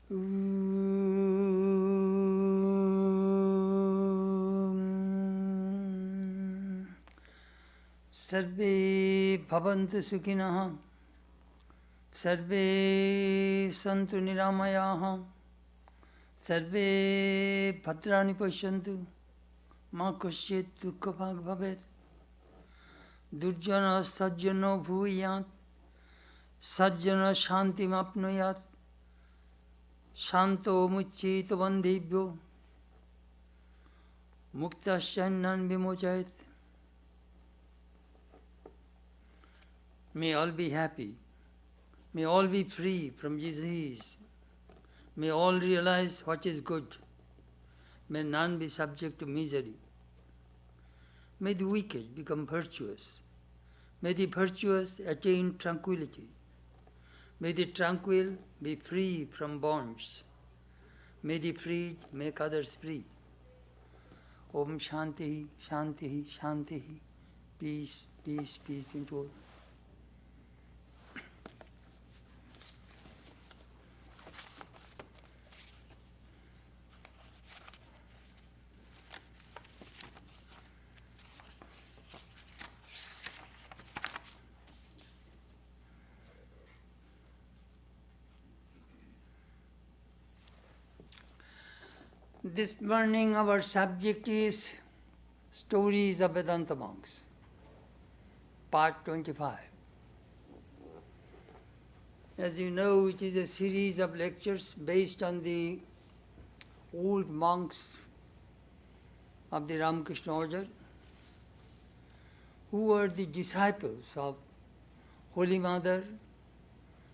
Sarve bhavantu sukhinah, sarve santu niramayah, sarve bhadrani pashyantu, ma kasyet dukkha bhag bhavet, durjana sajjano bhuyat, sajjana shantim apnuyat, shanto mucchet bandhebhyo, muktasyannan vimochayat. May all be happy. May all be free from disease. May all realize what is good. May none be subject to misery. May the wicked become virtuous. May the virtuous attain tranquility. May the tranquil be free from bonds. May the freed make others free. Om Shanti, Shanti, Shanti. Peace, peace, peace be to all. This morning our subject is Stories of Vedanta Monks, part 25. As you know, it is a series of lectures based on the old monks of the Ramakrishna order, who were the disciples of Holy Mother,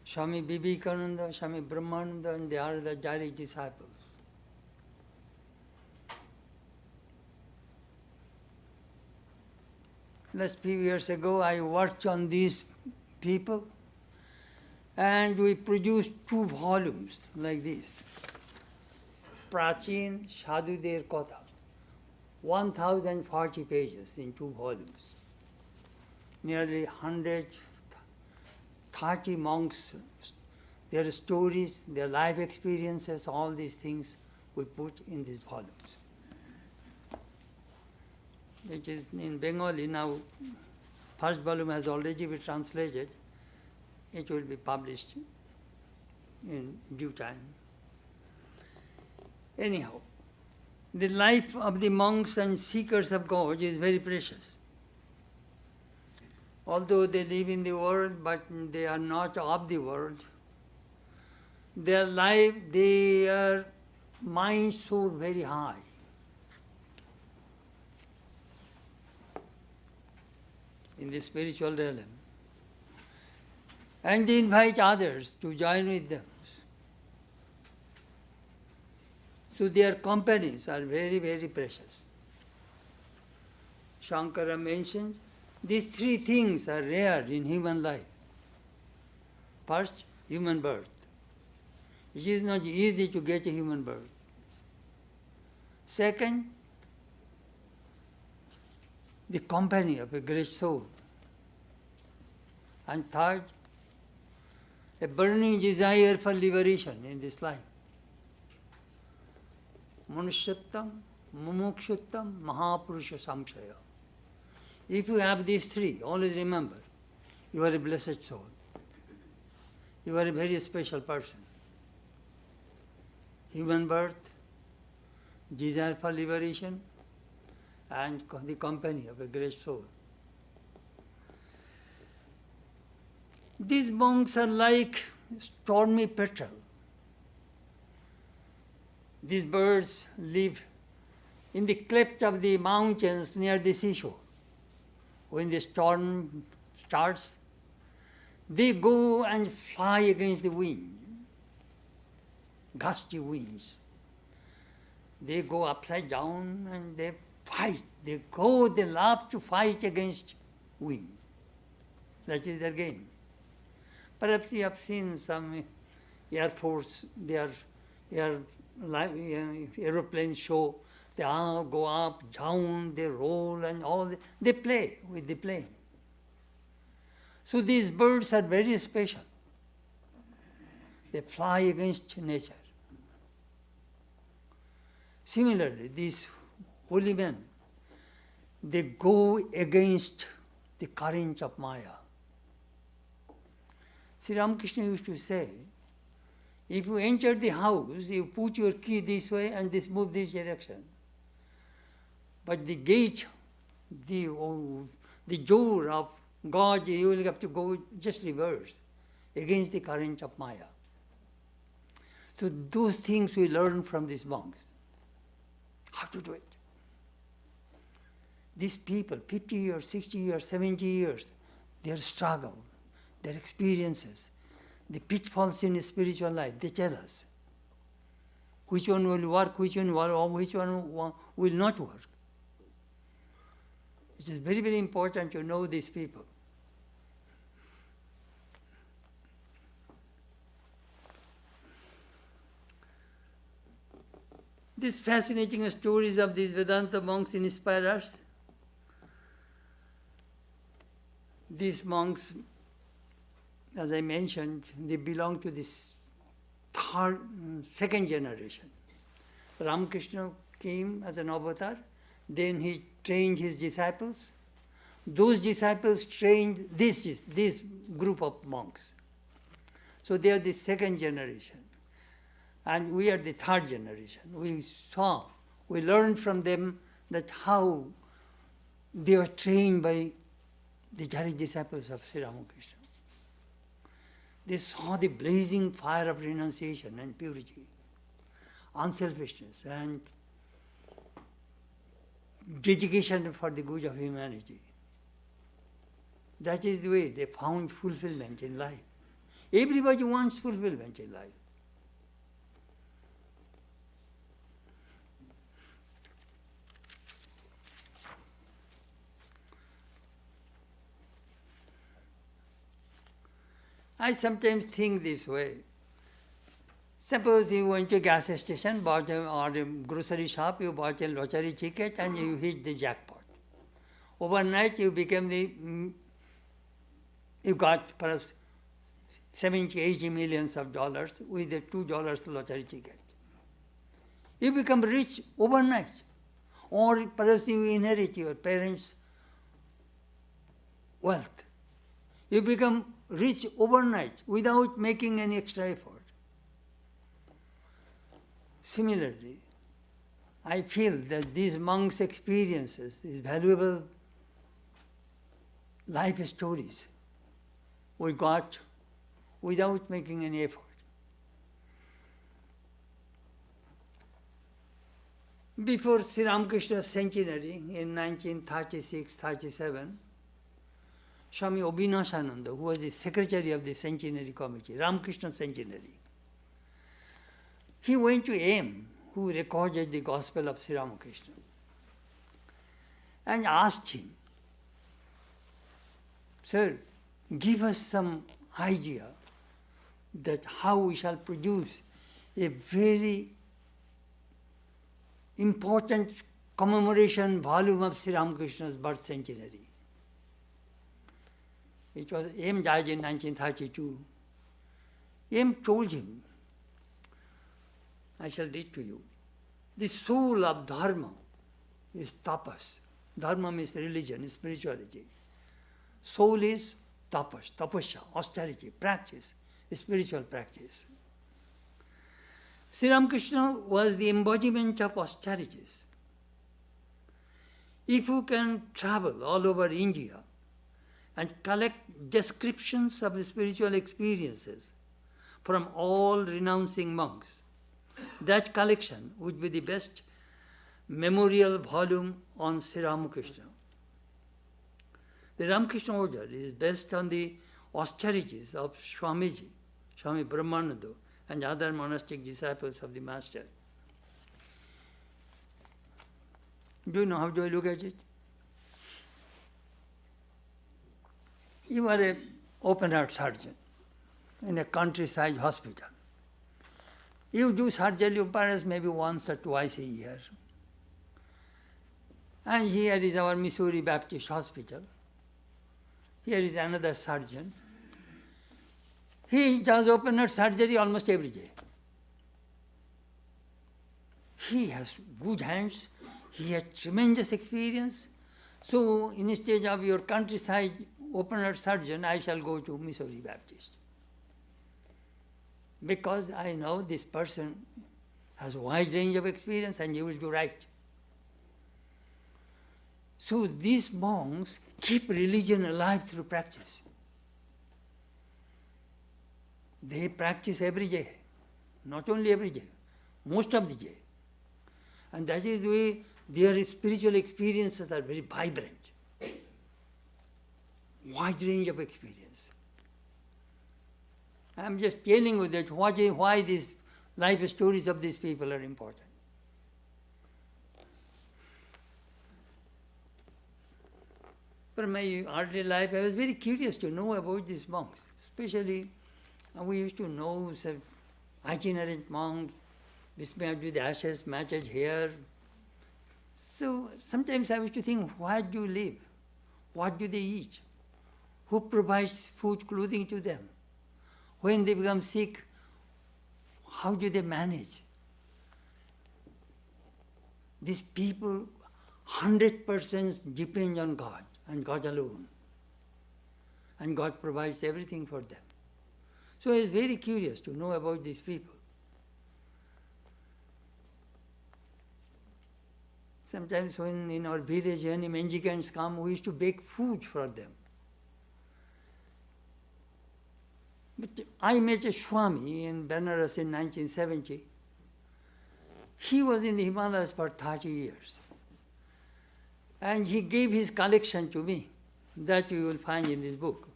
Swami Vivekananda, Swami Brahmananda, and they are the direct disciples. Last few years ago, I worked on these people, and we produced 2 volumes like this. Prachin Sadhuder Katha, 1040 pages in 2 volumes. Nearly 130 monks, their stories, their life experiences, all these things we put in these volumes. Which is in Bengali now. First volume has already been translated. It will be published in due time. Anyhow, the life of the monks and seekers of God is very precious. Although they live in the world, but they are not of the world. Their life, their minds soar very high. In the spiritual realm. And they invite others to join with them. So their companies are very, very precious. Shankara mentions these 3 things are rare in human life. First, human birth. It is not easy to get a human birth. Second, the company of a great soul. And third, a burning desire for liberation in this life. Manushyatam, mumukshuttam, mahapurusha samshaya. If you have these 3, always remember, you are a blessed soul. You are a very special person. Human birth, desire for liberation, and the company of a great soul. These monks are like stormy petrel. These birds live in the cleft of the mountains near the seashore. When the storm starts, they go and fly against the wind, gusty winds. They go upside down and they fight. They love to fight against wind. That is their game. Perhaps you have seen some Air Force, their aeroplane show. They go up, down, they roll, and all. They play with the plane. So these birds are very special. They fly against nature. Similarly, these holy men, they go against the current of Maya. Sri Ramakrishna used to say, if you enter the house, you put your key this way and this move this direction. But the gate, the door of God, you will have to go just reverse, against the current of Maya. So those things we learn from these monks. How to do it. These people, 50 years, 60 years, 70 years, their struggle, their experiences, the pitfalls in spiritual life, they tell us which one will work, which one will not work. It is very, very important to know these people. These fascinating stories of these Vedanta monks inspire us. These monks, as I mentioned, they belong to this second generation. Ramakrishna came as an avatar, then he trained his disciples. Those disciples trained this group of monks. So they are the second generation. And we are the third generation. We learned from them that how they were trained by the direct disciples of Sri Ramakrishna. They saw the blazing fire of renunciation and purity, unselfishness and dedication for the good of humanity. That is the way they found fulfillment in life. Everybody wants fulfillment in life. I sometimes think this way. Suppose you went to a gas station, or a grocery shop, you bought a lottery ticket and you hit the jackpot. Overnight you got perhaps 70, 80 millions of dollars with a $2 lottery ticket. You become rich overnight. Or perhaps you inherit your parents' wealth. You become rich overnight without making any extra effort. Similarly, I feel that these monks' experiences, these valuable life stories, we got without making any effort. Before Sri Ramakrishna's centenary in 1936-37, Swami Abhinashananda, who was the secretary of the centenary committee, Ramakrishna centenary, he went to M, who recorded the gospel of Sri Ramakrishna, and asked him, "Sir, give us some idea that how we shall produce a very important commemoration volume of Sri Ramakrishna's birth centenary." It was M died in 1932. M told him, I shall read to you. The soul of dharma is tapas. Dharma means religion, spirituality. Soul is tapas, tapasya, austerity, practice, spiritual practice. Sri Ramakrishna was the embodiment of austerities. If you can travel all over India and collect descriptions of the spiritual experiences from all renouncing monks, that collection would be the best memorial volume on Sri Ramakrishna. The Ramakrishna order is based on the austerities of Swamiji, Swami Brahmananda, and other monastic disciples of the Master. Do you know how do I look at it? You are an open-heart surgeon in a countryside hospital. You do surgery perhaps maybe once or twice a year. And here is our Missouri Baptist Hospital. Here is another surgeon. He does open-heart surgery almost every day. he has good hands, he has tremendous experience. So instead of your countryside open-heart surgeon, I shall go to Missouri Baptist. Because I know this person has a wide range of experience and he will do right. So these monks keep religion alive through practice. They practice every day, not only every day, most of the day. And that is the way their spiritual experiences are very vibrant. Wide range of experience. I am just telling you that why these life stories of these people are important. For my early life, I was very curious to know about these monks. Especially, we used to know some itinerant monks, besmeared with ashes, matted hair. So sometimes I used to think, where do you live? What do they eat? Who provides food, clothing to them? When they become sick, how do they manage? These people 100% depend on God and God alone. And God provides everything for them. So I was very curious to know about these people. Sometimes when in our village any mendicants come, we used to bake food for them. But I met a Swami in Benares in 1970. He was in the Himalayas for 30 years. And he gave his collection to me. That you will find in this book,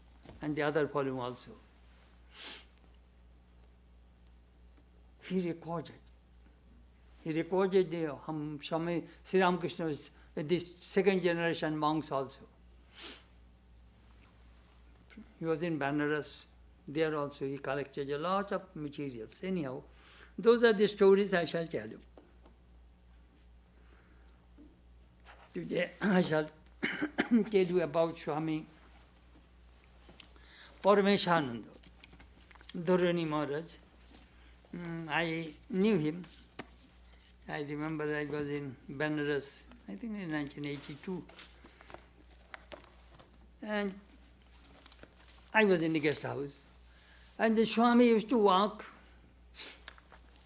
and the other volume also. He recorded the Swami Sri Ramakrishna's, this second generation monks also. He was in Benares. There also he collected a lot of materials. Anyhow, those are the stories I shall tell you. Today I shall tell you about Swami Parameshananda, Dharani Maharaj. I knew him. I remember I was in Benares, I think in 1982. And I was in the guest house. And the Swami used to walk.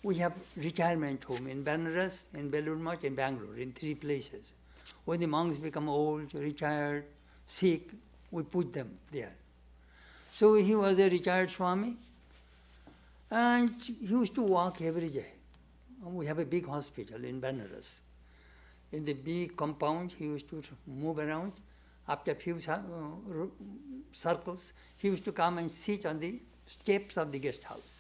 We have retirement home in Benares, in Belur Math, in Bangalore, in 3 places. When the monks become old, retired, sick, we put them there. So he was a retired Swami, and he used to walk every day. We have a big hospital in Benares. In the big compound, he used to move around. After a few circles, he used to come and sit on the steps of the guest house.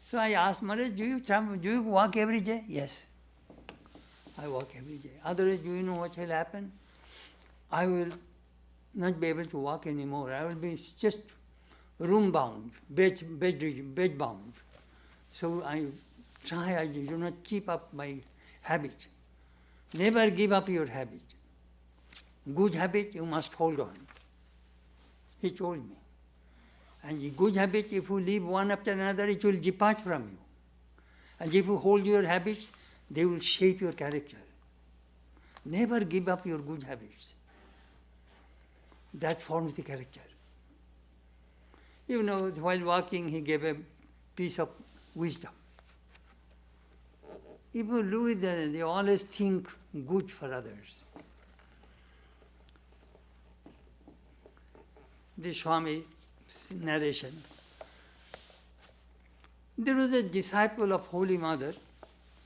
So I asked Maharaj, do you walk every day? Yes, I walk every day. Otherwise, do you know what will happen? I will not be able to walk anymore. I will be just room-bound, bed-bound. So I do not keep up my habit. Never give up your habit. Good habit, you must hold on. He told me. And the good habit, if you leave one after another, it will depart from you. And if you hold your habits, they will shape your character. Never give up your good habits. That forms the character. You know, while walking, he gave a piece of wisdom. If you look at them, they always think good for others. The Swami narration. There was a disciple of Holy Mother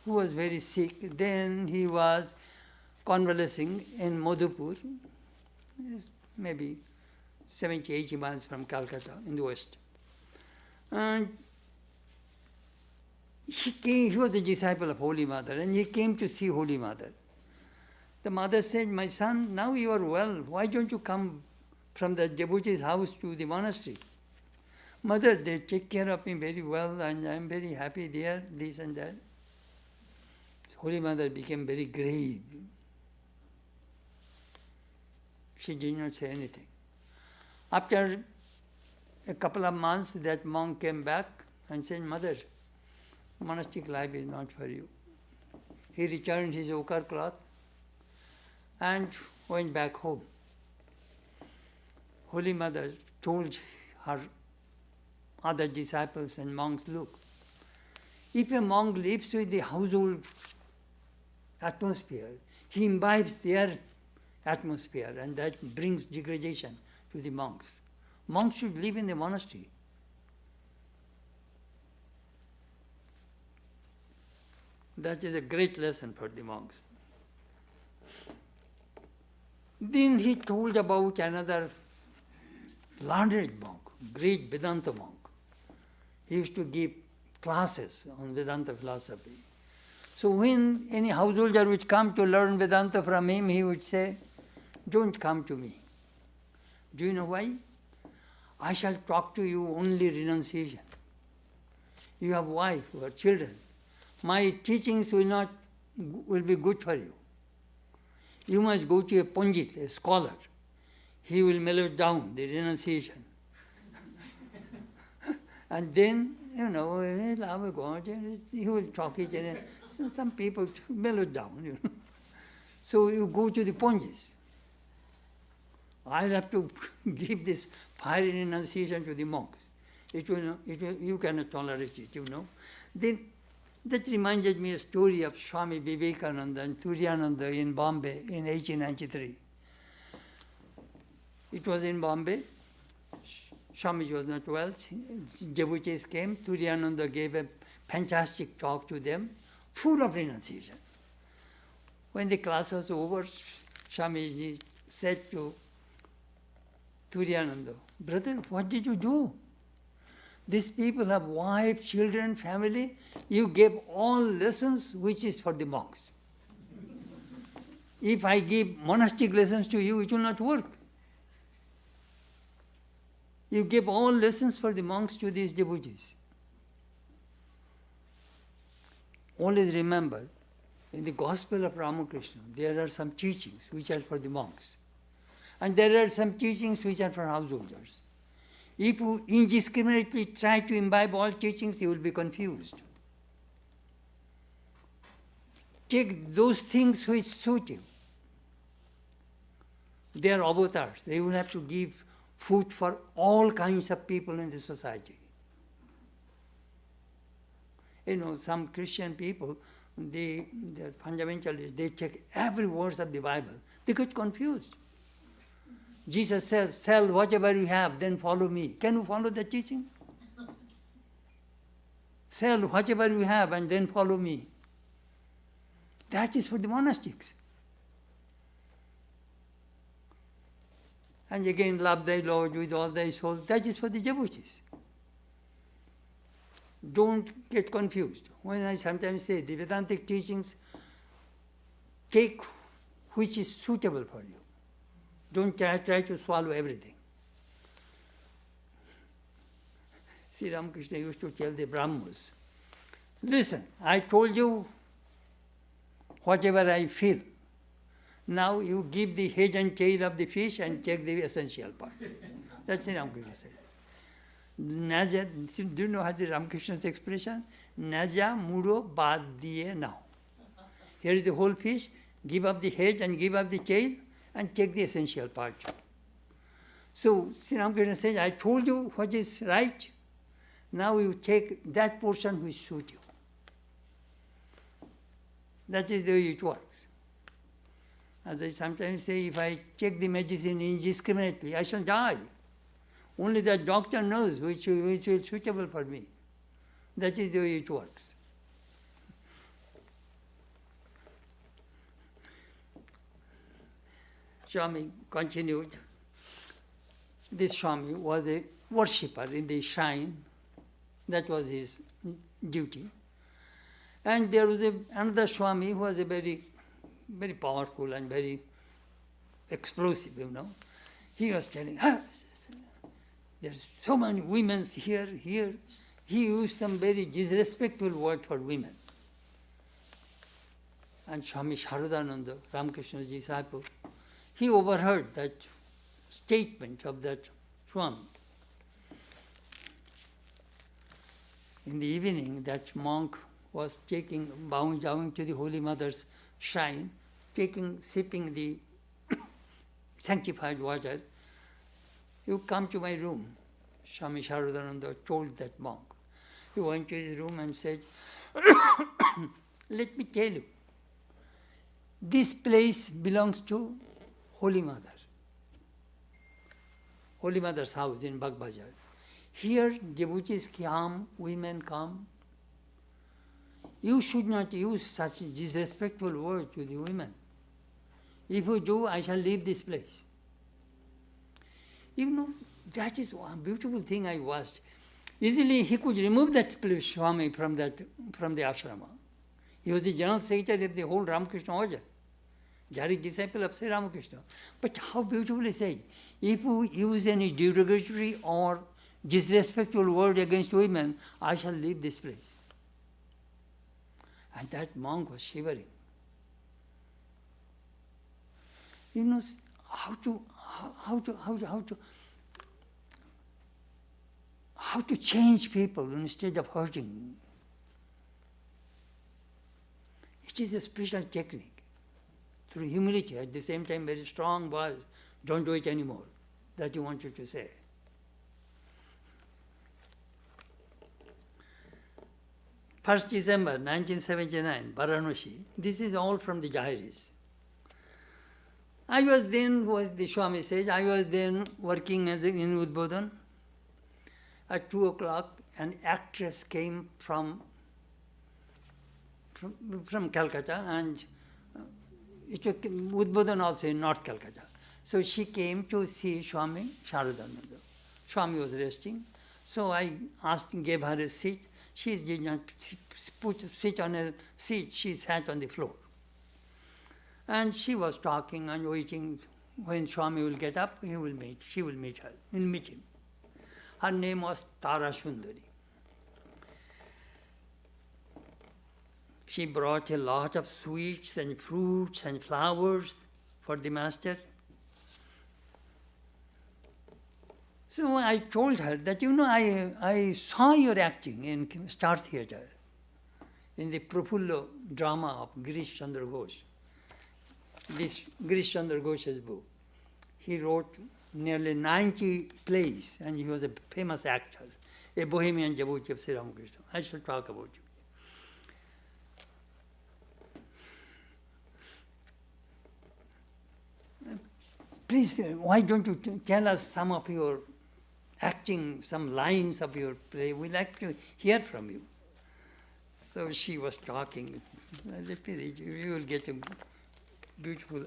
who was very sick. Then he was convalescing in Madhupur, maybe 70, 80 miles from Calcutta in the west. And he was a disciple of Holy Mother, and he came to see Holy Mother. The mother said, "My son, now you are well. Why don't you come from the devotee's house to the monastery? Mother, they take care of me very well, and I am very happy there, this and that." Holy Mother became very grave. She did not say anything. After a couple of months, that monk came back and said, "Mother, monastic life is not for you. he returned his ochre cloth and went back home. Holy Mother told her other disciples and monks, look, if a monk lives with the household atmosphere, he imbibes their atmosphere, and that brings degradation to the monks. Monks should live in the monastery. That is a great lesson for the monks. Then he told about another learned monk, great Vedanta monk. He used to give classes on Vedanta philosophy. So when any householder would come to learn Vedanta from him, he would say, don't come to me. Do you know why? I shall talk to you only renunciation. You have wife or children. My teachings will be good for you. You must go to a Pandit, a scholar. He will mellow down the renunciation. And then, he will talk it, and some people mellow down. So you go to the Pandits. I'll have to give this fiery renunciation to the monks. You cannot tolerate it, Then that reminded me a story of Swami Vivekananda and Turiyananda in Bombay in 1893. It was in Bombay. Swamiji was not well. Devotees came. Turiyananda gave a fantastic talk to them, full of renunciation. When the class was over, Swamiji said to Turiyananda, brother, what did you do? These people have wife, children, family. You gave all lessons which is for the monks. If I give monastic lessons to you, it will not work. You give all lessons for the monks to these devotees. Always remember, in the Gospel of Ramakrishna, there are some teachings which are for the monks. And there are some teachings which are for householders. If you indiscriminately try to imbibe all teachings, you will be confused. Take those things which suit you. They are avatars. They will have to give food for all kinds of people in the society. Some Christian people, they're fundamentalists, they take every word of the Bible. They get confused. Jesus says, sell whatever you have, then follow me. Can you follow the teaching? Sell whatever you have and then follow me. That is for the monastics. And again, love thy Lord with all thy soul. That is for the devotees. Don't get confused. When I sometimes say the Vedantic teachings, take which is suitable for you. Don't try to swallow everything. Sri Ramakrishna used to tell the Brahmas, listen, I told you whatever I feel. Now you give the head and tail of the fish and take the essential part. That's Sri Ramakrishna said. Naja, do you know how the Ramakrishna's expression? Naja muro bad diye now. Here is the whole fish, give up the head and give up the tail and take the essential part. So Sri Ramakrishna says, I told you what is right. Now you take that portion which suits you. That is the way it works. As I sometimes say, if I take the medicine indiscriminately, I shall die. Only the doctor knows which is suitable for me. That is the way it works. Swami continued. This Swami was a worshipper in the shrine. That was his duty. And there was another Swami who was a very, very powerful and very explosive, He was telling, there's so many women here. He used some very disrespectful word for women. And Swami Sharadananda, Ramakrishna's disciple, he overheard that statement of that Swami. In the evening, that monk was bowing to the Holy Mother's shrine, sipping the sanctified water. You come to my room, Swami Sharadananda told that monk. He went to his room and said, let me tell you, this place belongs to Holy Mother. Holy Mother's house in Bagbajar. Here devotees come, women come. You should not use such disrespectful words to the women. If you do, I shall leave this place. You know, that is one beautiful thing I watched. Easily he could remove that Swami from the ashrama. He was the general secretary of the whole Ramakrishna Order, direct disciple of Sri Ramakrishna. But how beautifully said, if you use any derogatory or disrespectful word against women, I shall leave this place. And that monk was shivering. You know how to change people instead of hurting. It is a special technique. Through humility, at the same time very strong voice, don't do it anymore. That you wanted to say. First December 1979, Varanasi. This is all from the diaries. I was then, what the Swami says, I was then working in Udbodhan. At 2 o'clock, an actress came from Calcutta, and it was Udbodhan also in North Calcutta. So she came to see Swami Sharadananda. Swami was resting. So I gave her a seat. She did not sit on a seat, she sat on the floor. And she was talking and waiting when Swami will get up, she will meet him. Her name was Tara Sundari. She brought a lot of sweets and fruits and flowers for the master. So I told her that, I saw your acting in Star Theatre, in the Prafullo drama of Girish Chandra Ghosh. This Girish Chandra Ghosh's book. He wrote nearly 90 plays, and he was a famous actor, a Bohemian devotee of Sri Ramakrishna. I shall talk about you. Please, why don't you tell us some of your acting, some lines of your play? We'd like to hear from you. So she was talking. Let me read you. You will get a beautiful.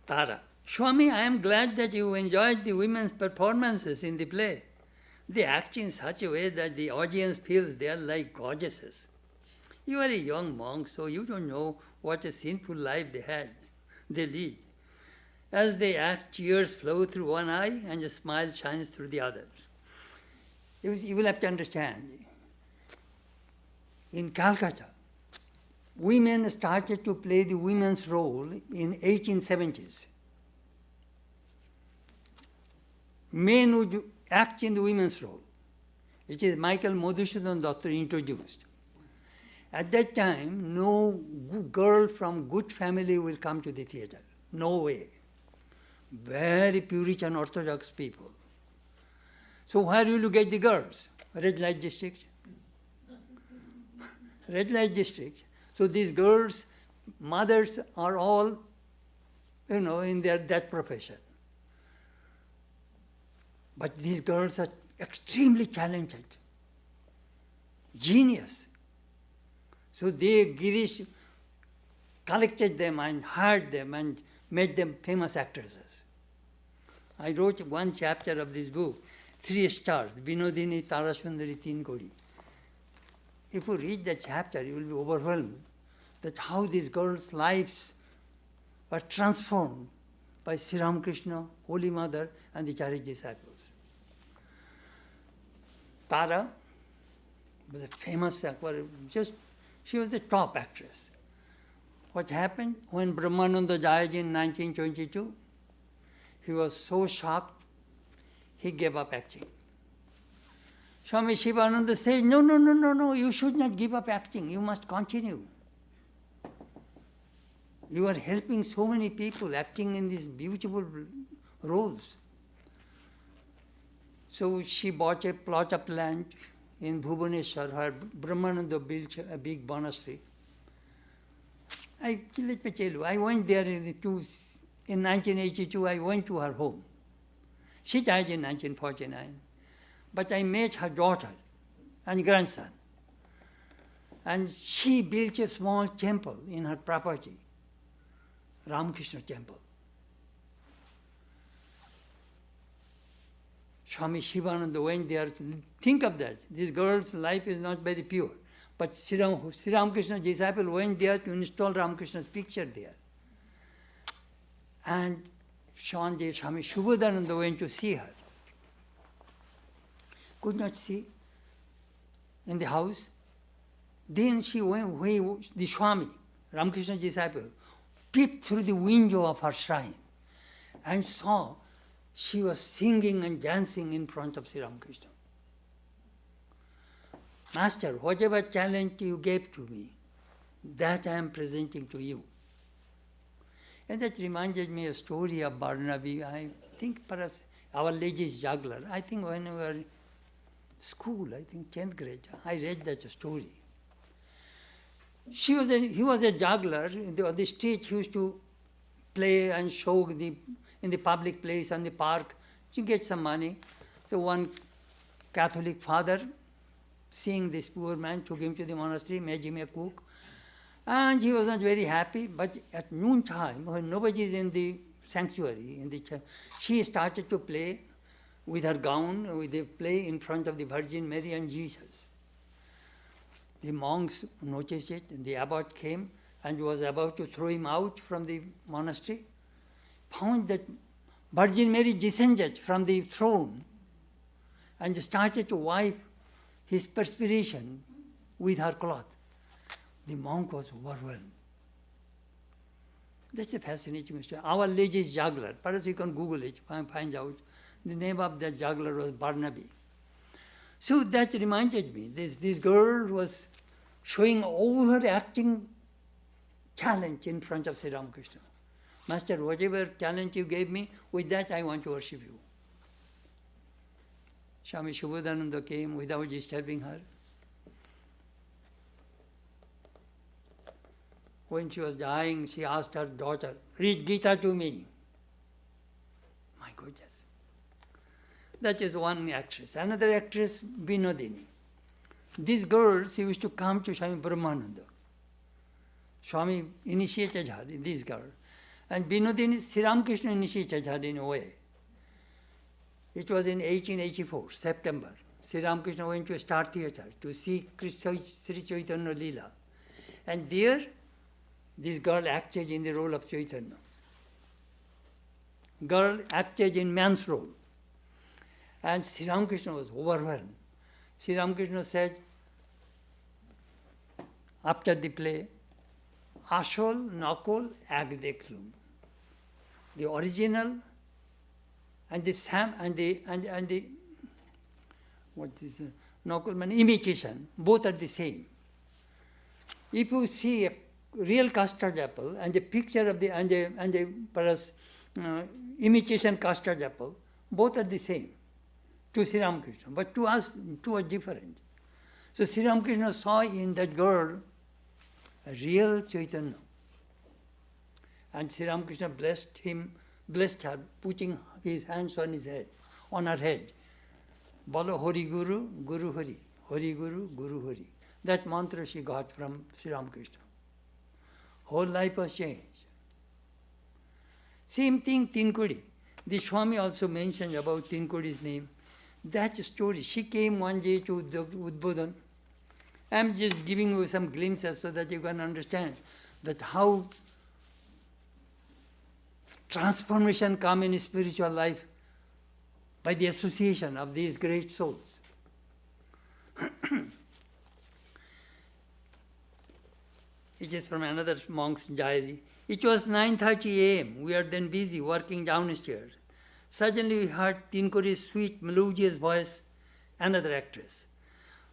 Tara. Swami, I am glad that you enjoyed the women's performances in the play. They act in such a way that the audience feels they are like goddesses. You are a young monk, so you don't know what a sinful life they lead. As they act, tears flow through one eye and a smile shines through the other. You will have to understand. In Calcutta, women started to play the women's role in 1870s. Men would act in the women's role. It is Michael Madhusudan Datta introduced. At that time, no girl from good family will come to the theatre. No way. Very Puritan Orthodox people. So where will you get the girls? Red light district. Red light district. So these girls, mothers are all, in that profession. But these girls are extremely talented, genius. So Girish collected them and hired them and made them famous actresses. I wrote one chapter of this book, 3 stars, Binodini Tara Sundari Teen Kodi. If you read that chapter, you will be overwhelmed that how these girls' lives were transformed by Sri Ramakrishna, Holy Mother, and the Charity disciples. Tara was a famous actor, she was the top actress. What happened when Brahmananda died in 1922? He was so shocked, he gave up acting. Swami Shivananda said, no, you should not give up acting, you must continue. You are helping so many people acting in these beautiful roles. So she bought a plot of land in Bhubaneswar, where Brahmananda built a big monastery. Let me tell you, I went there in 1982, I went to her home. She died in 1949. But I met her daughter and grandson. And she built a small temple in her property, Ramakrishna temple. Swami Shivananda went there. Think of that. This girl's life is not very pure. But Sri Ramakrishna's disciple went there to install Ramakrishna's picture there. And Swami Shubhadananda went to see her. Could not see in the house. Then she went, the Swami, Ramakrishna's disciple, peeped through the window of her shrine and saw she was singing and dancing in front of Sri Ramakrishna. Master, whatever talent you gave to me, that I am presenting to you. And that reminded me a story of Barnaby. I think perhaps Our Lady's Juggler. I think when we were in school, I think 10th grade, I read that story. He was a juggler. On the stage, he used to play and show in the public place and the park to get some money. So one Catholic father, seeing this poor man, took him to the monastery, made him a cook. And he was not very happy, but at noontime, when nobody is in the sanctuary, in the church, she started to play with her gown, with a play in front of the Virgin Mary and Jesus. The monks noticed it, and the abbot came and was about to throw him out from the monastery, found that Virgin Mary descended from the throne and started to wipe his perspiration with her cloth. The monk was overwhelmed. That's a fascinating story. Our Lady's Juggler. Perhaps you can Google it, find out. The name of that juggler was Barnaby. So that reminded me, this girl was showing all her acting talent in front of Sri Ramakrishna. Master, whatever talent you gave me, with that I want to worship you. Swami Shubhadananda came without disturbing her. When she was dying, she asked her daughter, read Gita to me. My goodness. That is one actress. Another actress, Binodini. This girl, she used to come to Swami Brahmananda. Swami initiated her, this girl. And Binodini, Sri Ramakrishna initiated her in a way. It was in 1884, September. Sri Ramakrishna went to a Star Theatre to see Sri Chaitanya Leela. And there, this girl acted in the role of Chaitanya. Girl acted in man's role. And Sri Ramakrishna was overwhelmed. Sri Ramakrishna said, after the play, Ashol, Nakol, Ag Dekhlum. The original and the what is it? Nakol means imitation, both are the same. If you see a real custard apple and the picture of the perhaps imitation custard apple, both are the same to Sri Ramakrishna, but to us, two are different. So Sri Ramakrishna saw in that girl a real Chaitanya. And Sri Ramakrishna blessed her, putting his hands on his head, on her head. Bolo Hari Guru, Guru Hari. Hari Guru, Guru Hari. That mantra she got from Sri Ramakrishna. Whole life was changed. Same thing, Tinkudi. The Swami also mentioned about Tinkudi's name. That story, she came one day to the Udbodhan. I'm just giving you some glimpses so that you can understand that how transformation come in spiritual life by the association of these great souls. It is from another monk's diary. It was 9:30 a.m. We were then busy working downstairs. Suddenly we heard Tinkuri's sweet, melodious voice, another actress,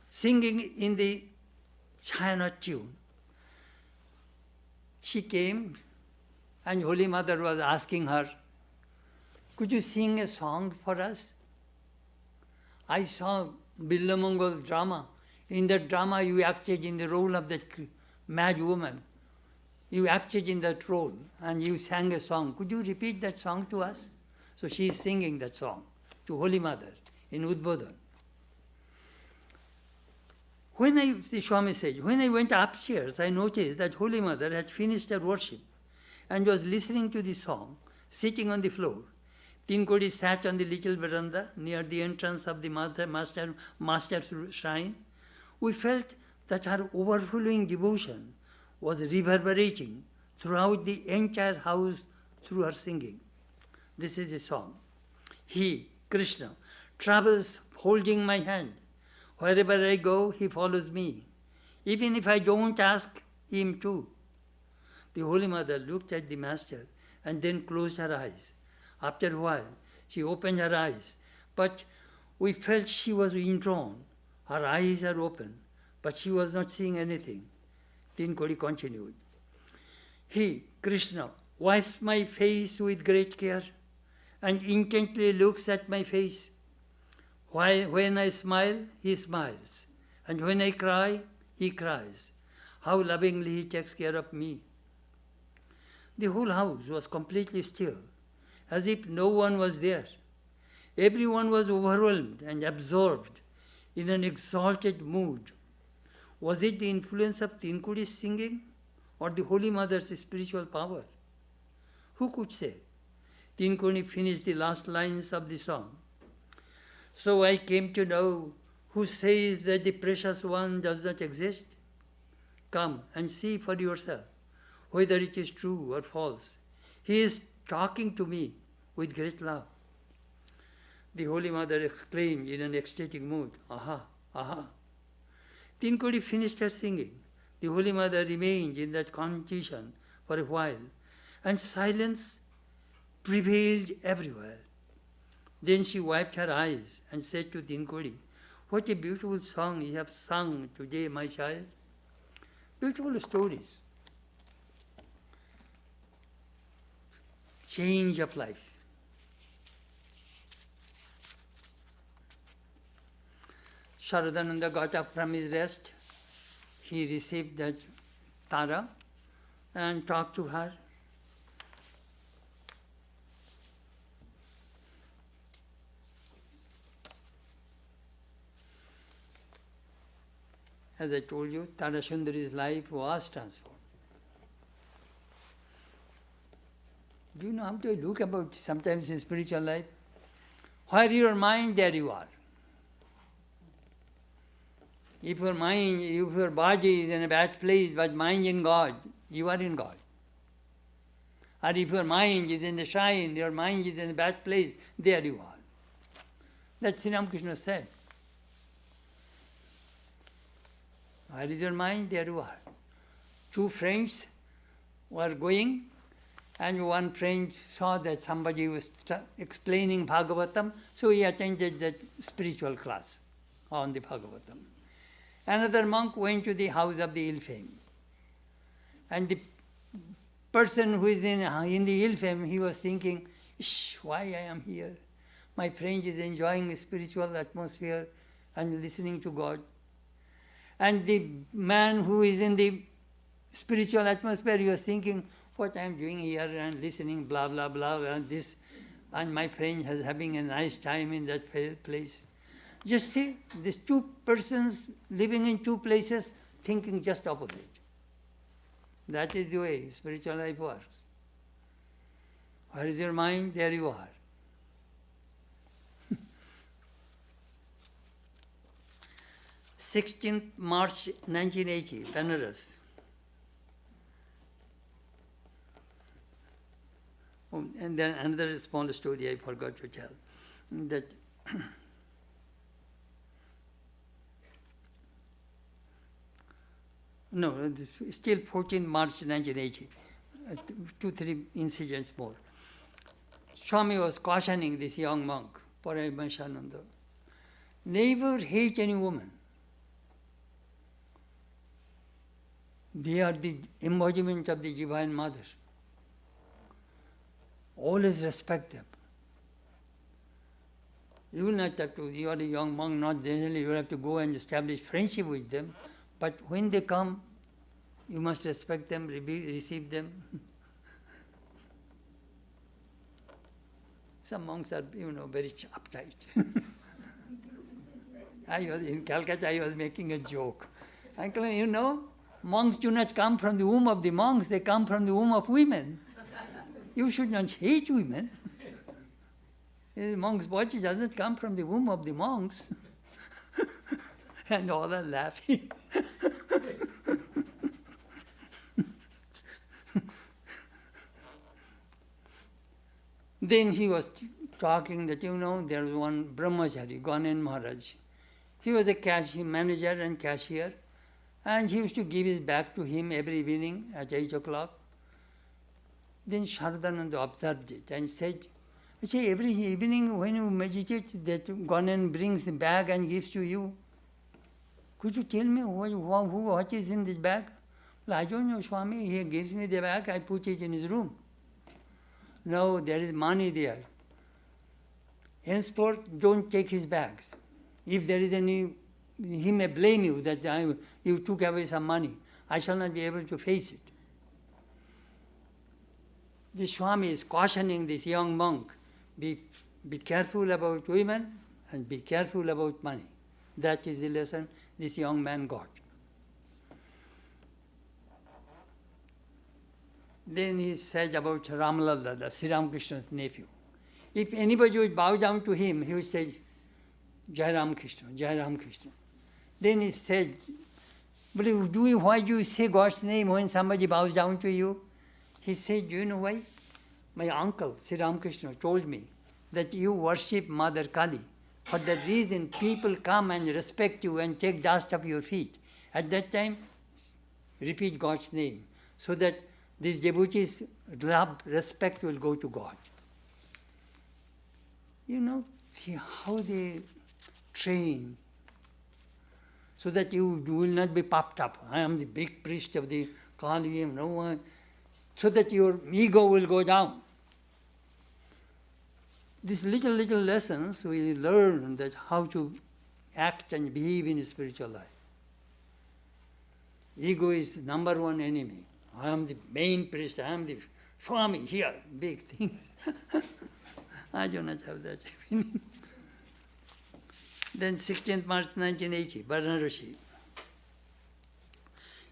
singing in the China tune. She came and Holy Mother was asking her, could you sing a song for us? I saw Billamangal drama. In that drama you acted in the role of that mad woman. You acted in that role and you sang a song. Could you repeat that song to us? So she is singing that song to Holy Mother in Udbodhan. The Swami said, when I went upstairs, I noticed that Holy Mother had finished her worship and was listening to the song, sitting on the floor. Tinkuri sat on the little veranda near the entrance of the master's shrine. We felt that her overflowing devotion was reverberating throughout the entire house through her singing. This is the song. He, Krishna, travels holding my hand. Wherever I go, he follows me. Even if I don't ask him to. The Holy Mother looked at the Master and then closed her eyes. After a while, she opened her eyes, but we felt she was withdrawn. Her eyes are open, but she was not seeing anything. Tinkuri continued. He, Krishna, wipes my face with great care and intently looks at my face. When I smile, he smiles, and when I cry, he cries. How lovingly he takes care of me. The whole house was completely still, as if no one was there. Everyone was overwhelmed and absorbed in an exalted mood. Was it the influence of Tinkuri's singing or the Holy Mother's spiritual power? Who could say? Tinkuri finished the last lines of the song. So I came to know who says that the precious one does not exist. Come and see for yourself whether it is true or false. He is talking to me with great love. The Holy Mother exclaimed in an ecstatic mood, aha, aha. Tinkuri finished her singing. The Holy Mother remained in that condition for a while, and silence prevailed everywhere. Then she wiped her eyes and said to Tinkuri, what a beautiful song you have sung today, my child. Beautiful stories. Change of life. Chetanananda got up from his rest. He received that Tara and talked to her. As I told you, Tara Sundari's life was transformed. Do you know how to look about sometimes in spiritual life? Where your mind, there you are. If your mind, if your body is in a bad place, but mind in God, you are in God. Or if your mind is in the shrine, your mind is in a bad place, there you are. That's Sri Ramakrishna said. Where is your mind? There you are. Two friends were going, and one friend saw that somebody was explaining Bhagavatam, so he attended that spiritual class on the Bhagavatam. Another monk went to the house of the ill-fame. And the person who is in the ill-fame, he was thinking, why I am here? My friend is enjoying a spiritual atmosphere and listening to God. And the man who is in the spiritual atmosphere, he was thinking, what I am doing here and listening, blah, blah, blah, and this, and my friend is having a nice time in that place. Just see, these two persons living in two places, thinking just opposite. That is the way spiritual life works. Where is your mind? There you are. 16th March 1980, Benares. And then another small story I forgot to tell. That no, still 14 March 1980. 2-3 incidents more. Swami was cautioning this young monk, Paramahansa. Never hate any woman. They are the embodiment of the Divine Mother. Always respect them. You will not have to, you are a young monk, not necessarily you will have to go and establish friendship with them, but when they come, you must respect them, receive them. Some monks are, very uptight. I was in Calcutta, I was making a joke. Uncle, monks do not come from the womb of the monks, they come from the womb of women. You should not hate women. The monk's body does not come from the womb of the monks. And all are laughing. Then he was talking that, there was one brahmachari, Ganen Maharaj. He was a manager and cashier, and he used to give his bag to him every evening at 8 o'clock. Then Chetanananda observed it and said, every evening when you meditate, that Ganen brings the bag and gives to you. Could you tell me what is in this bag? Well, I don't know, Swami. He gives me the bag, I put it in his room. No, there is money there. Henceforth, don't take his bags. If there is any, he may blame you that you took away some money. I shall not be able to face it. The Swami is cautioning this young monk, be careful about women and be careful about money. That is the lesson this young man got. Then he said about Ramalal Dada, Sri Ramakrishna's nephew. If anybody would bow down to him, he would say, Jai Ram Krishna, Jai Ram Krishna. Then he said, but why do you say God's name when somebody bows down to you? He said, do you know why? My uncle, Sri Ramakrishna, told me that you worship Mother Kali. For that reason, people come and respect you and take dust off your feet. At that time, repeat God's name, so that these devotees' love, respect will go to God. See how they train, so that you will not be puffed up. I am the big priest of the Kali, so that your ego will go down. These little lessons we learn that how to act and behave in spiritual life. Ego is the number one enemy. I am the main priest, I am the Swami here, big things. I do not have that opinion. Then 16th March 1980, Varanasi.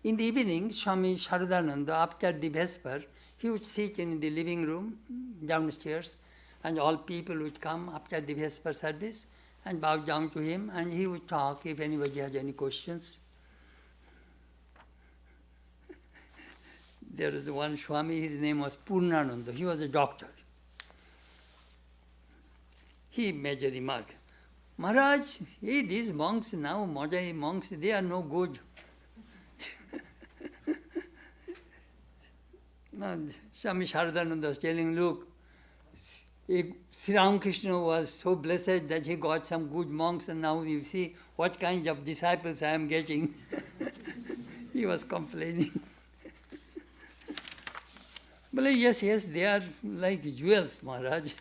In the evening, Swami Chetanananda, after the Vesper, he would sit in the living room downstairs, and all people would come after the Vesper service and bow down to him, and he would talk if anybody had any questions. There was one Swami, his name was Purnananda, he was a doctor. He made a remark, Maharaj, these monks now, Madhai monks, they are no good. Swami Chetanananda was telling, look, Sri Ramakrishna was so blessed that he got some good monks, and now you see what kind of disciples I am getting. He was complaining. But yes, they are like jewels, Maharaj.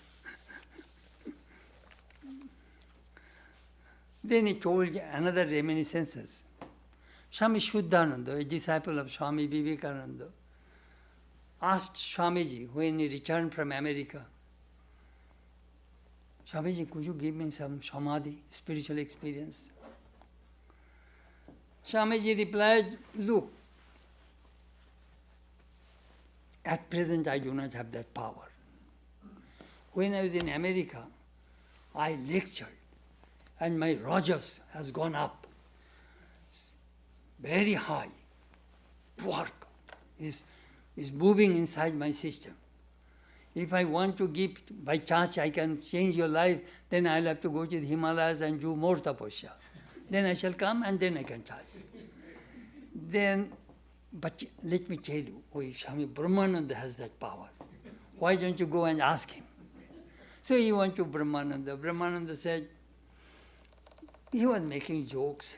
Then he told another reminiscences. Swami Shuddhananda, a disciple of Swami Vivekananda, asked Swamiji when he returned from America, Swamiji, could you give me some samadhi, spiritual experience? Swamiji replied, look, at present I do not have that power. When I was in America, I lectured, and my rajas has gone up very high. Work is moving inside my system. If I want to give, by chance I can change your life, then I'll have to go to the Himalayas and do more tapasya. Then I shall come and then I can charge. Then, but let me tell you, Swami Brahmananda has that power. Why don't you go and ask him? So he went to Brahmananda. Brahmananda said, he was making jokes.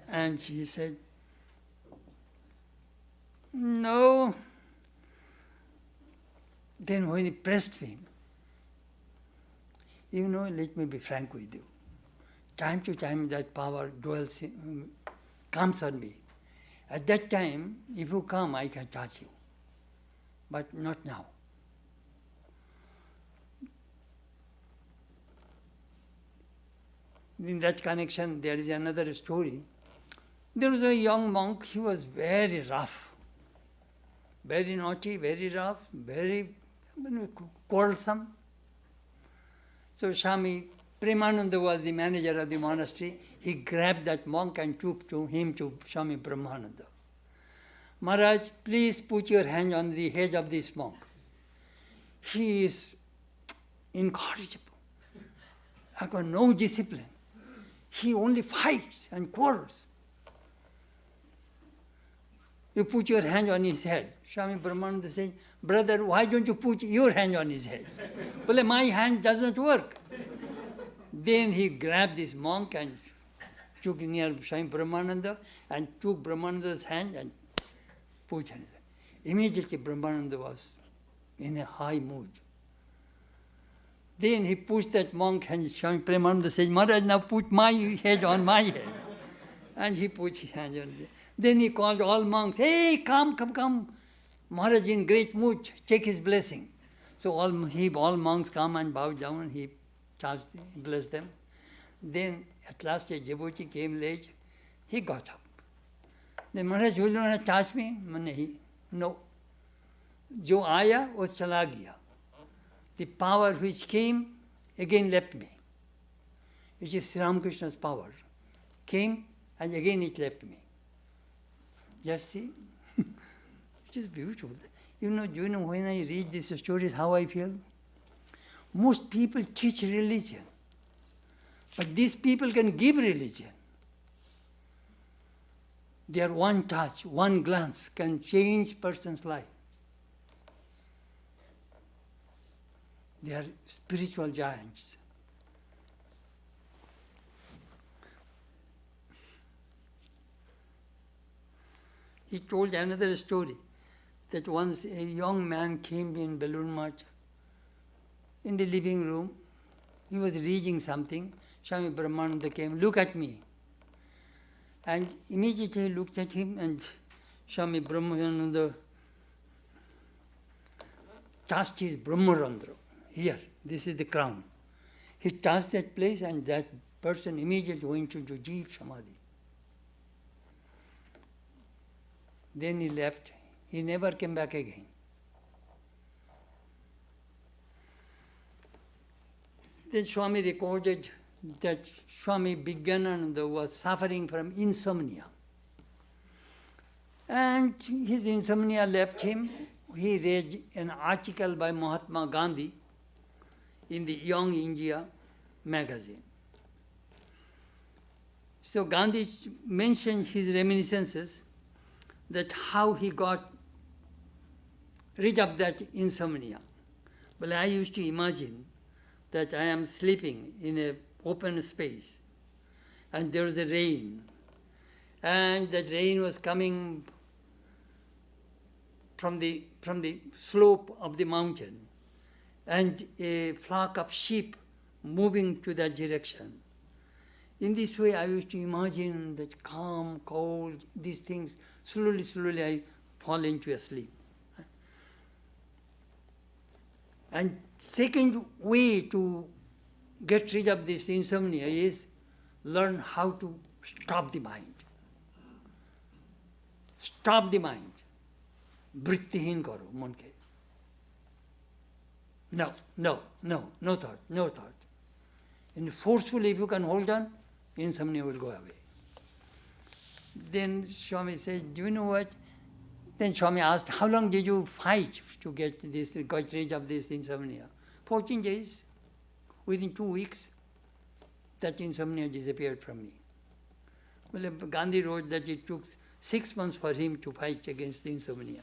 And he said, no. Then when he pressed me, let me be frank with you. Time to time that power dwells, comes on me. At that time, if you come, I can touch you. But not now. In that connection, there is another story. There was a young monk, he was very rough. Very naughty, very rough, very quarrelsome. So Swami Premananda was the manager of the monastery. He grabbed that monk and took him to Swami Brahmananda. Maharaj, please put your hand on the head of this monk. He is incorrigible. I got no discipline. He only fights and quarrels. You put your hand on his head. Swami Brahmananda says, brother, why don't you put your hand on his head? Well, my hand doesn't work. Then he grabbed this monk and took near Swami Brahmananda and took Brahmananda's hand and put on his head. Immediately Brahmananda was in a high mood. Then he pushed that monk and Swami Premananda said, Maharaj, now put my head on my head. And he put his hand on it. Then he called all monks, hey, come. Maharaj in great mood, take his blessing. So all monks come and bow down and he blessed them. Then at last a devotee came late, he got up. Then Maharaj, will you not touch me? No. Jo aaya, wo chala gaya. The power which came, again left me. Which is Sri Ramakrishna's power. Came and again it left me. Just see. It is beautiful. Do you know when I read these stories, how I feel? Most people teach religion. But these people can give religion. Their one touch, one glance can change person's life. They are spiritual giants. He told another story that once a young man came in Balloon Mart in the living room. He was reading something. Swami Brahmananda came, look at me. And immediately he looked at him and Swami Brahmananda touched his Brahmarandra. Here, this is the crown. He touched that place and that person immediately went into deep samadhi. Then he left. He never came back again. Then Swami recorded that Swami Vijnananda was suffering from insomnia. And his insomnia left him. He read an article by Mahatma Gandhi in the Young India magazine. So Gandhi mentioned his reminiscences that how he got rid of that insomnia. Well, I used to imagine that I am sleeping in an open space and there was a rain and that rain was coming from the slope of the mountain and a flock of sheep moving to that direction. In this way, I used to imagine that calm, cold, these things. Slowly, I fall into a sleep. And second way to get rid of this insomnia is learn how to stop the mind. Stop the mind. Vrittihin karo, mon ke. No thought. And forcefully, if you can hold on, insomnia will go away. Then Swami said, do you know what? Then Swami asked, how long did you fight to get rid of this insomnia? 14 days. Within 2 weeks, that insomnia disappeared from me. Well, Gandhi wrote that it took 6 months for him to fight against the insomnia.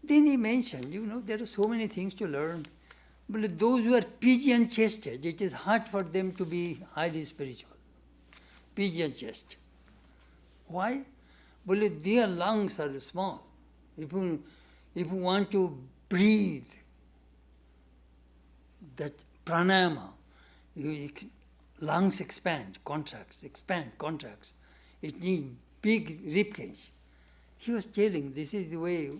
Then he mentioned, there are so many things to learn. But those who are pigeon-chested, it is hard for them to be highly spiritual. Pigeon-chested. Why? Well, their lungs are small. If you want to breathe that pranayama, lungs expand, contracts. It needs big ribcage. He was telling this is the way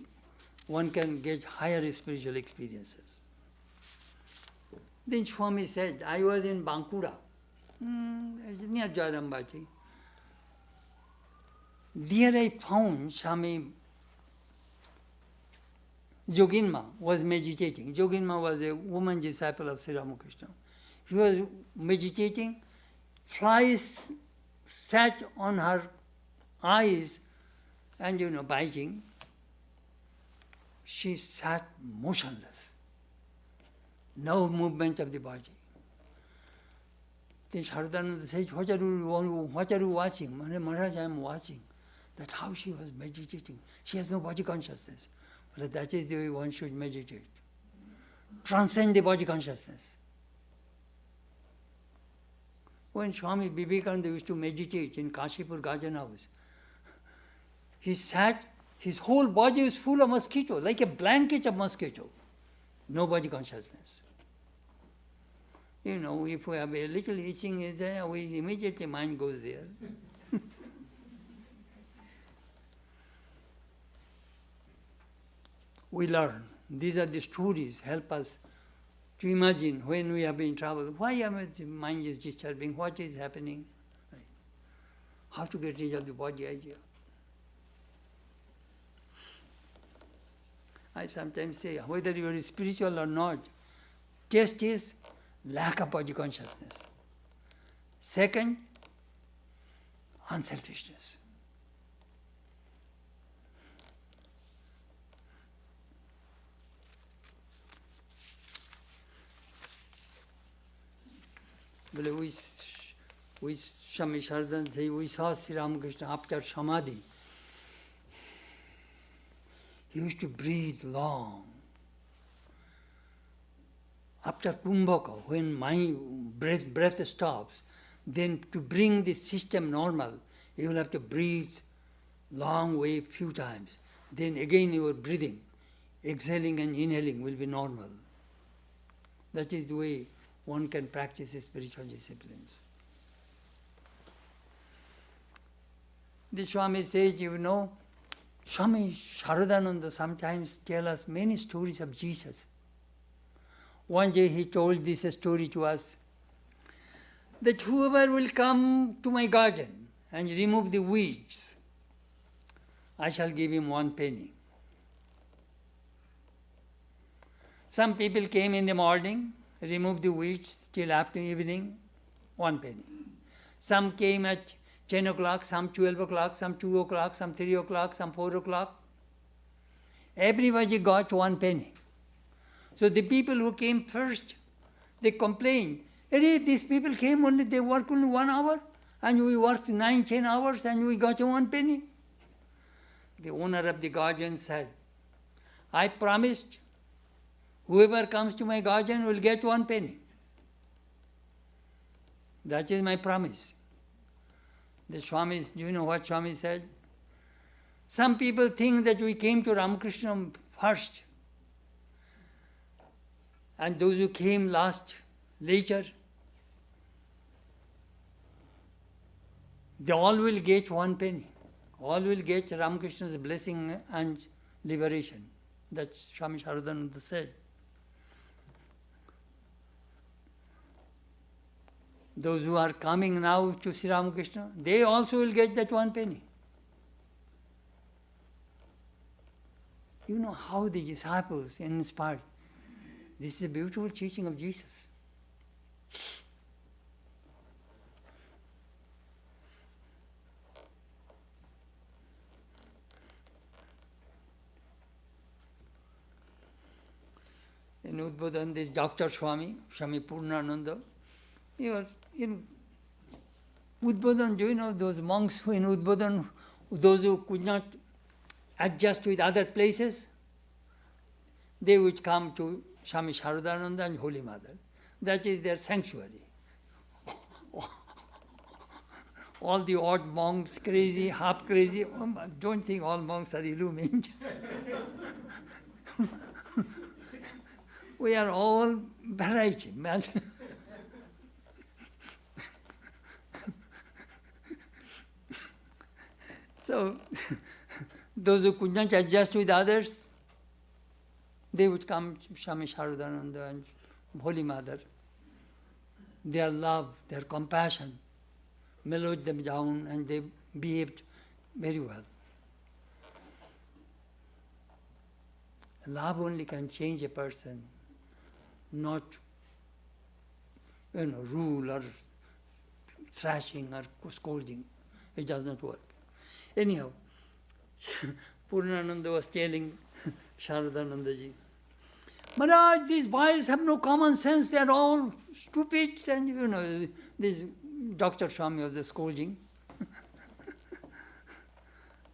one can get higher spiritual experiences. Then Swami said, I was in Bankura, near Jairambati. There I found Swami Joginma was meditating. Joginma was a woman disciple of Sri Ramakrishna. He was meditating. Flies sat on her eyes and, biting. She sat motionless. No movement of the body. Then Chetanananda said, what are you watching? Maharaj, I am watching. That how she was meditating. She has no body consciousness. But that is the way one should meditate. Transcend the body consciousness. When Swami Vivekananda used to meditate in Kashipur Garden House, he sat, his whole body was full of mosquito, like a blanket of mosquito. No body consciousness. If we have a little itching there, we immediately mind goes there. We learn. These are the stories help us to imagine when we have been in trouble. Why am the mind is disturbing? What is happening? How to get rid of the body idea. I sometimes say, whether you are spiritual or not, test is lack of body consciousness. Second, unselfishness. We Swami Sharadhan say, we saw Sri Ramakrishna after Samadhi. He used to breathe long. After Kumbhaka, when my breath stops, then to bring the system normal, you will have to breathe long way few times. Then again your breathing, exhaling and inhaling will be normal. That is the way one can practice spiritual disciplines. The Swami says, Swami Sharadananda sometimes tell us many stories of Jesus. One day he told this story to us, that whoever will come to my garden and remove the weeds, I shall give him 1 penny. Some people came in the morning, removed the weeds till after evening, 1 penny. Some came at 10 o'clock, some 12 o'clock, some 2 o'clock, some 3 o'clock, some 4 o'clock. Everybody got 1 penny. So the people who came first, they complained, hey, these people came only, they worked only 1 hour, and we worked 9, 10 hours, and we got 1 penny. The owner of the garden said, I promised whoever comes to my garden will get 1 penny. That is my promise. The Swamis, do you know what Swami said? Some people think that we came to Ramakrishna first, and those who came later, they all will get 1 penny. All will get Ramakrishna's blessing and liberation. That's Swami Sharadananda said. Those who are coming now to Sri Ramakrishna, they also will get that 1 penny. You know how the disciples inspired. This is a beautiful teaching of Jesus. in Udbodhan, this Dr. Swami, Swami Purnananda, he was in Udbodhan. Do you know those monks who in Udbodhan, those who could not adjust with other places, they would come to Swami Sharadananda and Holy Mother. That is their sanctuary. All the odd monks, crazy, half crazy, don't think all monks are illumined. We are all variety, man. So, those who could not adjust with others, they would come to Swami Sharadananda and Holy Mother. Their love, their compassion mellowed them down and they behaved very well. Love only can change a person, not rule or thrashing or scolding. It does not work. Anyhow, Purnananda was telling Sharadanandaji, Maharaj, these boys have no common sense, they are all stupid, and this Dr. Swami was scolding.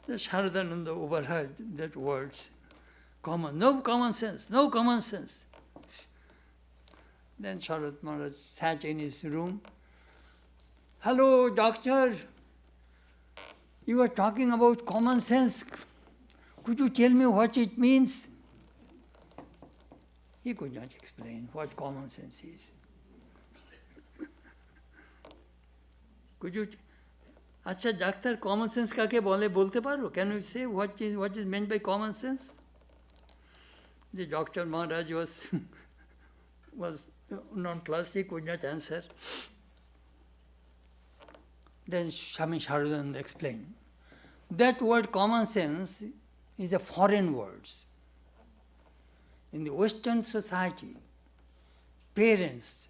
The Sharadananda overheard that words. No common sense, no common sense. Then Sharad Maharaj sat in his room. Hello, doctor. You are talking about common sense. Could you tell me what it means? He could not explain what common sense is. Could you? Acha, doctor, common sense kake bolte paro? Can you say what is meant by common sense? The Dr. Maharaj was non-class, he could not answer. Then Swami Sharadananda explained. That word common sense is a foreign word. In the Western society, parents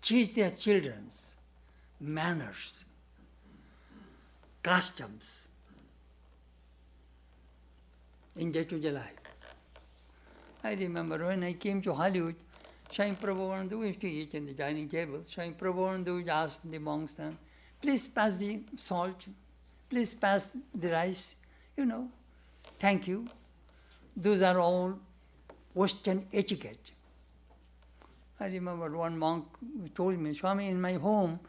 teach their children manners, customs in day-to-day life. I remember when I came to Hollywood, Swami Prabhupada used to eat in the dining table. Swami Prabhupada would ask the monks then, please pass the salt, please pass the rice, thank you. Those are all Western etiquette. I remember one monk told me, Swami, in my home,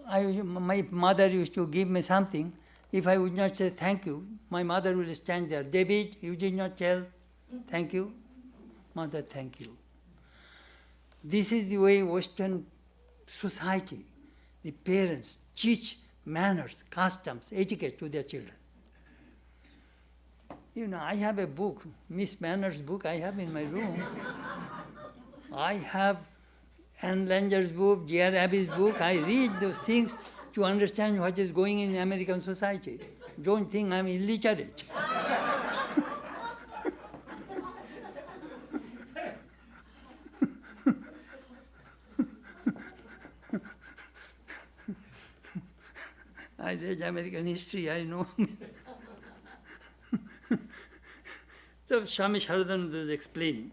my mother used to give me something. If I would not say thank you, my mother will stand there. David, you did not tell thank you. Mother, thank you. This is the way Western society, the parents teach manners, customs, etiquette to their children. I have a book, Miss Manners book, I have in my room. I have Anne Langer's book, J.R. Abbey's book. I read those things to understand what is going in American society. Don't think I'm illiterate. I read American history, I know. So Swami Sharadananda is explaining.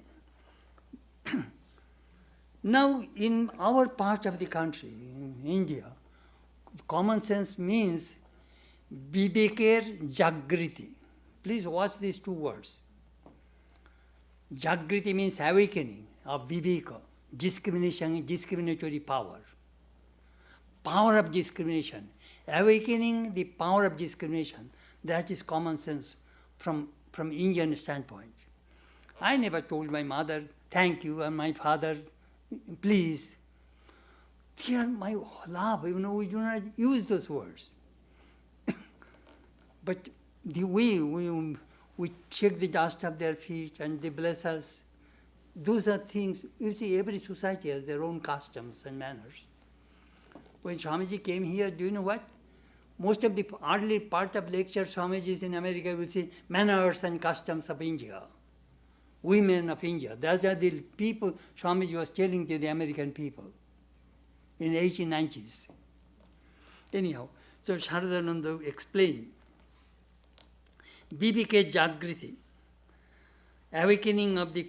Now, in our part of the country, in India, common sense means Viveker Jagriti. Please watch these two words. Jagriti means awakening of Viveka, discriminatory power. Power of discrimination. Awakening the power of discrimination. That is common sense from Indian standpoint. I never told my mother, thank you, and my father, please. They are my love, we do not use those words. But the way we shake the dust of their feet and they bless us, those are things, you see, every society has their own customs and manners. When Swamiji came here, do you know what? Most of the early part of lecture Swamijis in America will say manners and customs of India, women of India. Those are the people Swamiji was telling to the American people in the 1890s. Anyhow, so Sharadananda explained Viveka Jagriti, awakening of the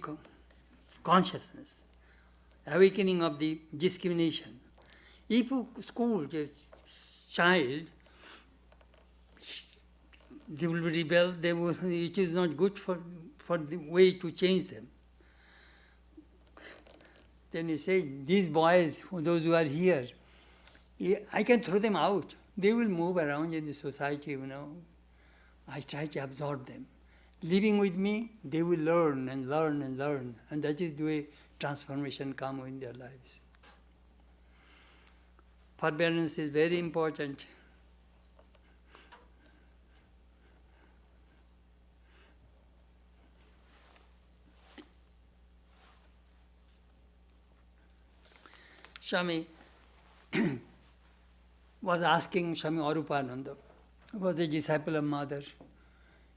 consciousness, awakening of the discrimination. If you school a child, they will rebel, it is not good for the way to change them. Then he says, these boys, those who are here, I can throw them out. They will move around in the society, I try to absorb them. Living with me, they will learn and learn and learn. And that is the way transformation comes in their lives. Forbearance is very important. Swami was asking Swami Arupananda, who was a disciple of Mother,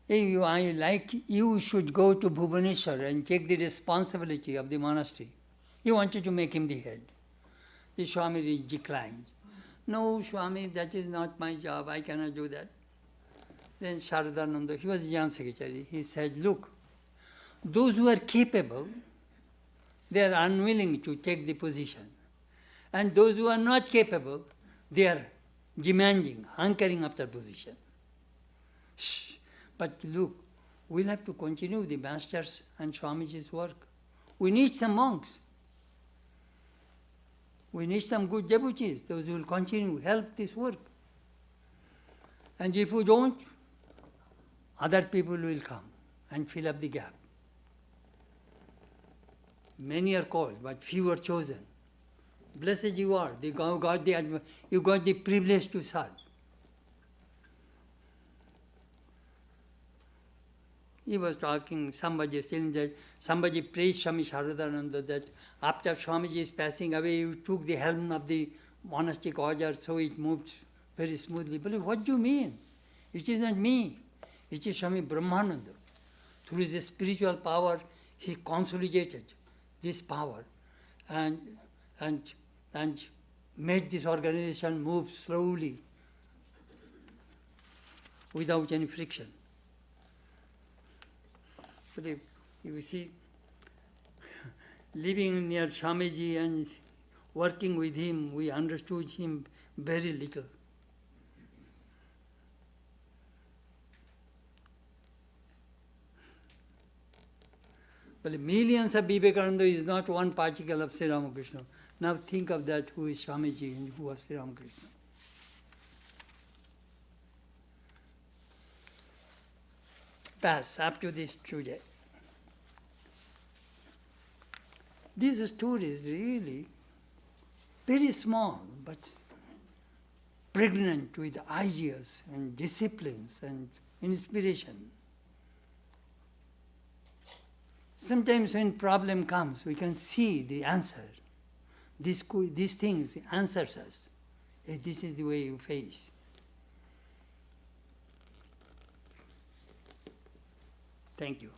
you should go to Bhubaneswar and take the responsibility of the monastery. He wanted to make him the head. The Swami declined. No, Swami, that is not my job. I cannot do that. Then Sharadananda, he was the Jan secretary, he said, look, those who are capable, they are unwilling to take the position. And those who are not capable, they are demanding, hankering after position. But look, we'll have to continue the Master's and Swamiji's work. We need some monks. We need some good devotees, those who will continue, help this work. And if we don't, other people will come and fill up the gap. Many are called, but few are chosen. Blessed you are, you got the privilege to serve. He was talking, somebody saying that somebody praised Swami Sharadananda that after Swamiji is passing away, you took the helm of the monastic order, so it moved very smoothly. But what do you mean? It is not me. It is Swami Brahmananda. Through his spiritual power, he consolidated this power and made this organization move slowly without any friction. But if you see, living near Swamiji and working with him, we understood him very little. But millions of Vivekananda is not one particle of Sri Ramakrishna. Now think of that, who is Swamiji and who was Sri Ramakrishna. Pass up to this today. This story is really very small, but pregnant with ideas and disciplines and inspiration. Sometimes when problem comes, we can see the answer. These things answers us. This is the way you face. Thank you.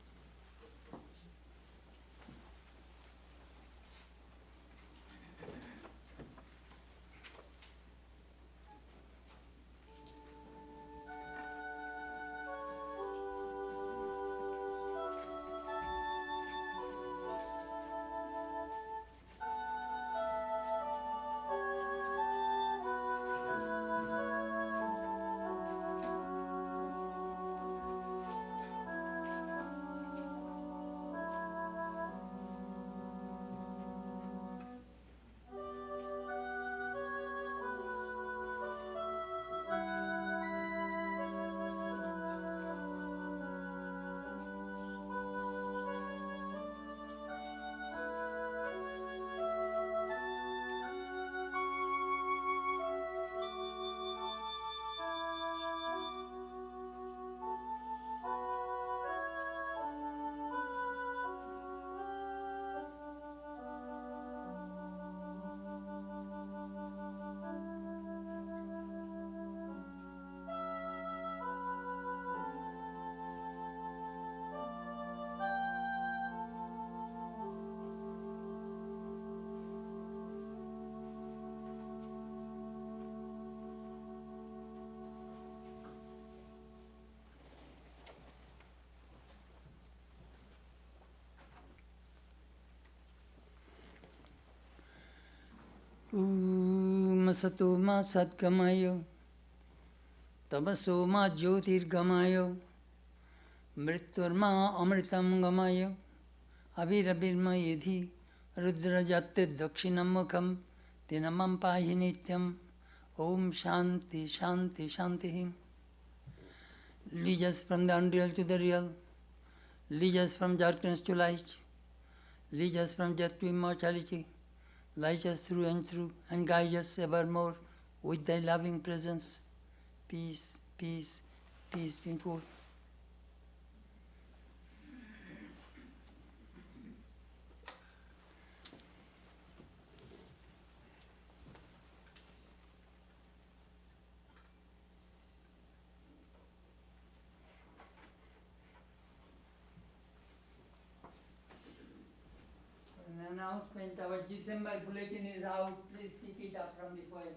Sato ma satgamayo, Tamaso ma jyotirgamayo, Mritvarma amritam gamayo, Avirabirma yedhi, Rudra jatte dakshinamukam, Tinamam pahi nityam, Om Shanti Shanti Shanti. Lead us from the unreal to the real, lead us from darkness to light, lead us from death to immortality, light us through, and guide us evermore with thy loving presence. Peace, peace, peace be full. An announcement, our December bulletin is out. Please pick it up from the foyer.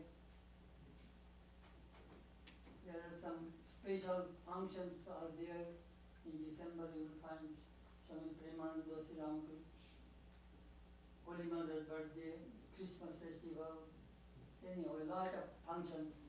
There are some special functions are there. In December you will find Swami Premananda Siramku, Holy Mother's birthday, Christmas festival, anyhow, a lot of functions.